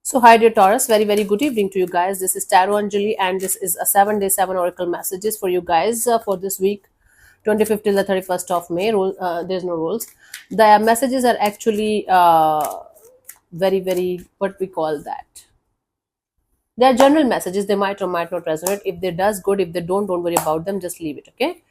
So, hi dear Taurus, very good evening to you guys. This is Tarot Anjali, and this is a 7-day 7 oracle messages for you guys for this week, 25th till the 31st of May. There's no rules. The messages are actually very, what we call that. They are general messages. They might or might not resonate. If they does, good. If they don't worry about them. Just leave it, okay?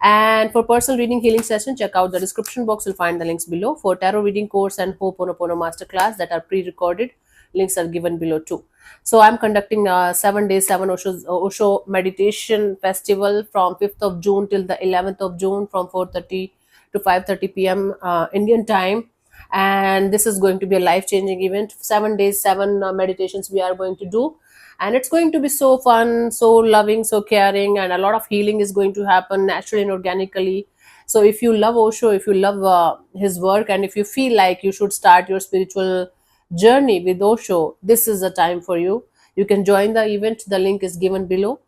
And for personal reading healing session, check out the description box. You'll find the links below. For tarot reading course and Ho'oponopono masterclass that are pre-recorded, links are given below too. So I'm conducting a 7 day 7 Osho meditation festival from 5th of June till the 11th of June from 4:30 to 5:30 p.m. Indian time. And this is going to be a life-changing event. 7 days, 7 meditations we are going to do, and it's going to be so fun, so loving, so caring, and a lot of healing is going to happen naturally and organically. So if you love Osho, if you love his work, and if you feel like you should start your spiritual journey with Osho, this is the time for you. You can join the event. The link is given below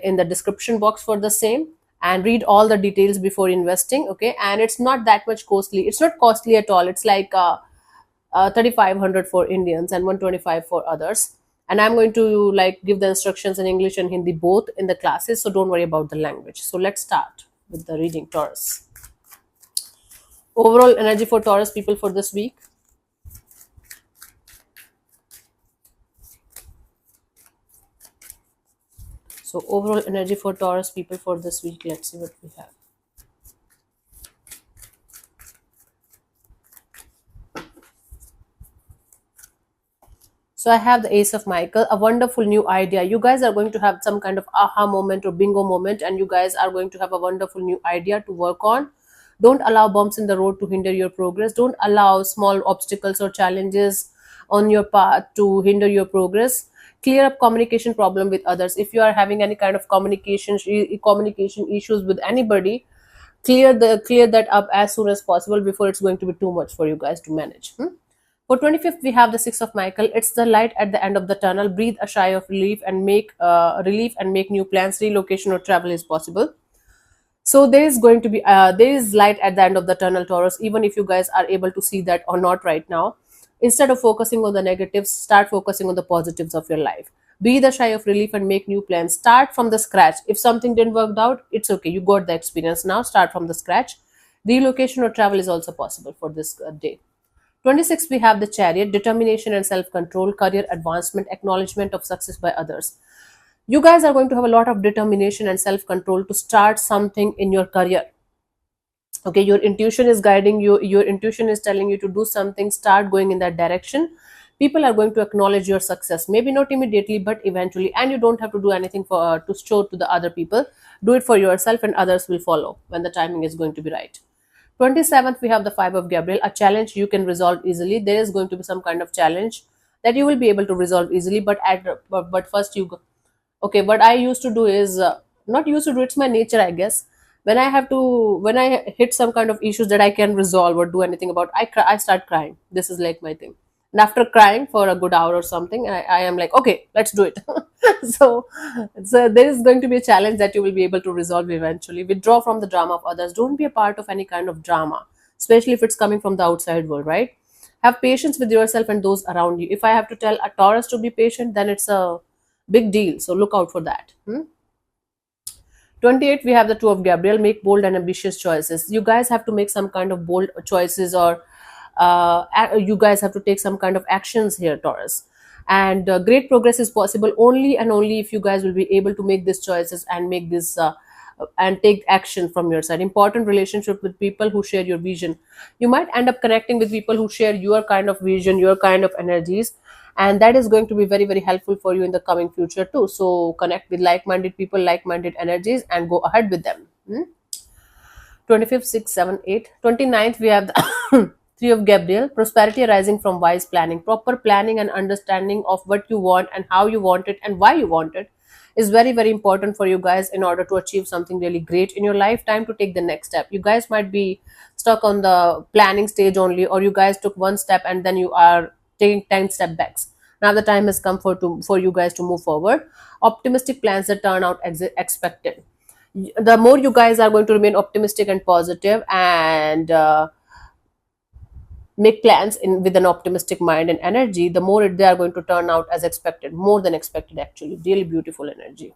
in the description box for the same, and read all the details before investing, okay? And it's not that much costly. It's not costly at all. It's like 3500 for Indians and 125 for others. And I'm going to like give the instructions in English and Hindi both in the classes, so don't worry about the language. So let's start with the reading. Taurus, overall energy for Taurus people for this week. So overall energy for Taurus people for this week, let's see what we have. So I have the Ace of Michael, a wonderful new idea. You guys are going to have some kind of aha moment or bingo moment, and you guys are going to have a wonderful new idea to work on. Don't allow bumps in the road to hinder your progress. Don't allow small obstacles or challenges on your path to hinder your progress. Clear up communication problem with others. If you are having any kind of communication issues with anybody, clear that up as soon as possible before it's going to be too much for you guys to manage. For 25th, we have the Six of Michael. It's the light at the end of the tunnel. Breathe a sigh of relief and make new plans. Relocation or travel is possible. So there is going to be there is light at the end of the tunnel, Taurus. Even if you guys are able to see that or not right now, instead of focusing on the negatives, start focusing on the positives of your life. Breathe a sigh of relief and make new plans. Start from the scratch. If something didn't work out, it's okay. You got the experience now. Start from the scratch. Relocation or travel is also possible for this day. 26, we have the Chariot, determination and self control, career advancement, acknowledgement of success by others. You guys are going to have a lot of determination and self control to start something in your career. Okay, your intuition is guiding you, your intuition is telling you to do something, start going in that direction. People are going to acknowledge your success, maybe not immediately, but eventually. And you don't have to do anything for to show to the other people. Do it for yourself, and others will follow when the timing is going to be right. 27th, we have the Five of Gabriel, a challenge you can resolve easily. There is going to be some kind of challenge that you will be able to resolve easily, but first you go. Okay, what I used to do is not used to do, it's my nature, I guess. When I hit some kind of issues that I can resolve or do anything about, I start crying. This is like my thing. And after crying for a good hour or something, I am like, okay, let's do it. so so there is going to be a challenge that you will be able to resolve eventually. Withdraw from the drama of others. Don't be a part of any kind of drama, especially if it's coming from the outside world, right? Have patience with yourself and those around you. If I have to tell a Taurus to be patient, then it's a big deal, so look out for that. 28, we have the Two of Gabriel. Make bold and ambitious choices. You guys have to make some kind of bold choices, or you guys have to take some kind of actions here, Taurus. And great progress is possible only and only if you guys will be able to make these choices and make this and take action from your side. Important relationship with people who share your vision. You might end up connecting with people who share your kind of vision, your kind of energies, and that is going to be very helpful for you in the coming future too. So connect with like-minded people, like-minded energies, and go ahead with them. 25th, 6, 7, 8. 29th, we have the Three of Gabriel, prosperity arising from wise planning. Proper planning and understanding of what you want and how you want it and why you want it is very important for you guys in order to achieve something really great in your life. Time to take the next step. You guys might be stuck on the planning stage only, or you guys took one step and then you are taking 10 step backs. Now the time has come for you guys to move forward. Optimistic plans that turn out expected. The more you guys are going to remain optimistic and positive, and make plans in with an optimistic mind and energy, the more they are going to turn out as expected, more than expected actually. Really beautiful energy.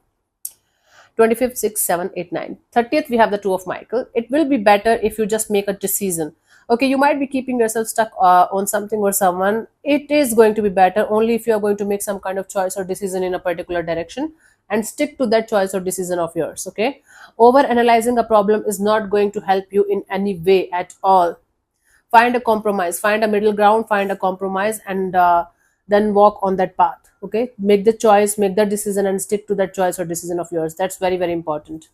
25th, 6, 7, 8, 9. 30th, we have the Two of Michael. It will be better if you just make a decision. Okay, you might be keeping yourself stuck on something or someone. It is going to be better only if you are going to make some kind of choice or decision in a particular direction and stick to that choice or decision of yours. Okay, over analyzing a problem is not going to help you in any way at all. Find a compromise, find a middle ground, find a compromise, and then walk on that path. Okay, make the choice, make the decision, and stick to that choice or decision of yours. That's very, very important.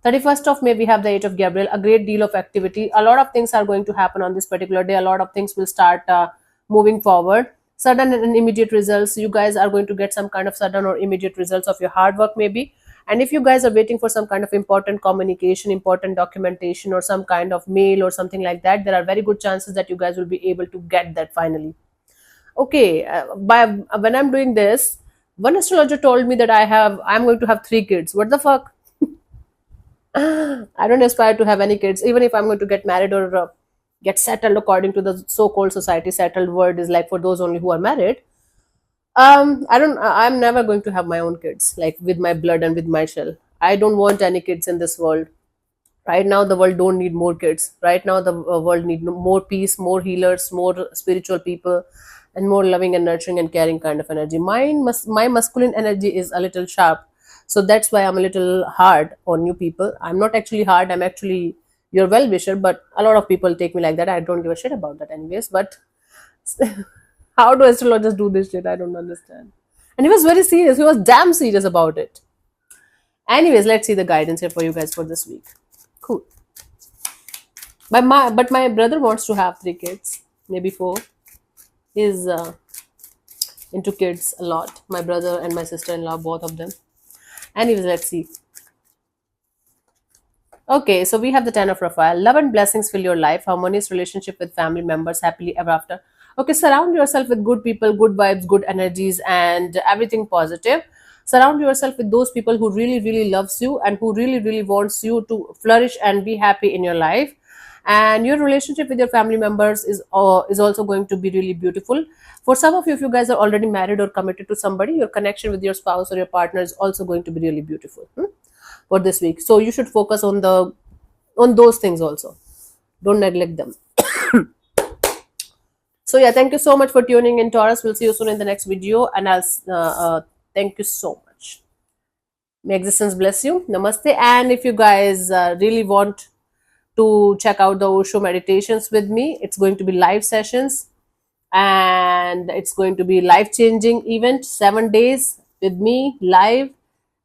31st of May, we have the Age of Gabriel, a great deal of activity. A lot of things are going to happen on this particular day. A lot of things will start moving forward. Sudden and immediate results. You guys are going to get some kind of sudden or immediate results of your hard work, maybe. And if you guys are waiting for some kind of important communication, important documentation, or some kind of mail or something like that, there are very good chances that you guys will be able to get that finally. Okay, by when I'm doing this, one astrologer told me that I'm going to have 3 kids. What the fuck? I don't aspire to have any kids, even if I'm going to get married or get settled according to the so-called society. Settled word is like for those only who are married. I'm never going to have my own kids, like with my blood and with my shell. I don't want any kids in this world. Right now, the world don't need more kids. Right now, the world need more peace, more healers, more spiritual people, and more loving and nurturing and caring kind of energy. My masculine energy is a little sharp, so that's why I'm a little hard on you people. I'm not actually hard. I'm actually your well-wisher, but a lot of people take me like that. I don't give a shit about that, anyways. But how do astrologers do this shit? I don't understand. And he was very serious. He was damn serious about it. Anyways, let's see the guidance here for you guys for this week. Cool. But my brother wants to have 3 kids, maybe 4. He's into kids a lot. My brother and my sister-in-law, both of them. Anyways, let's see. Okay, so we have the 10 of Raphael. Love and blessings fill your life. Harmonious relationship with family members. Happily ever after. Okay, surround yourself with good people, good vibes, good energies, and everything positive. Surround yourself with those people who really, really loves you and who really, really wants you to flourish and be happy in your life. And your relationship with your family members is also going to be really beautiful. For some of you, if you guys are already married or committed to somebody, your connection with your spouse or your partner is also going to be really beautiful for this week. So you should focus on those things also. Don't neglect them. So yeah, thank you so much for tuning in, Taurus. We'll see you soon in the next video, and I'll thank you so much. May existence bless you. Namaste. And if you guys really want to check out the Osho meditations with me, it's going to be live sessions, and it's going to be life-changing event, 7 days with me live.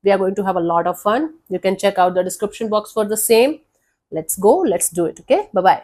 We are going to have a lot of fun. You can check out the description box for the same. Let's go. Let's do it. Okay. Bye-bye.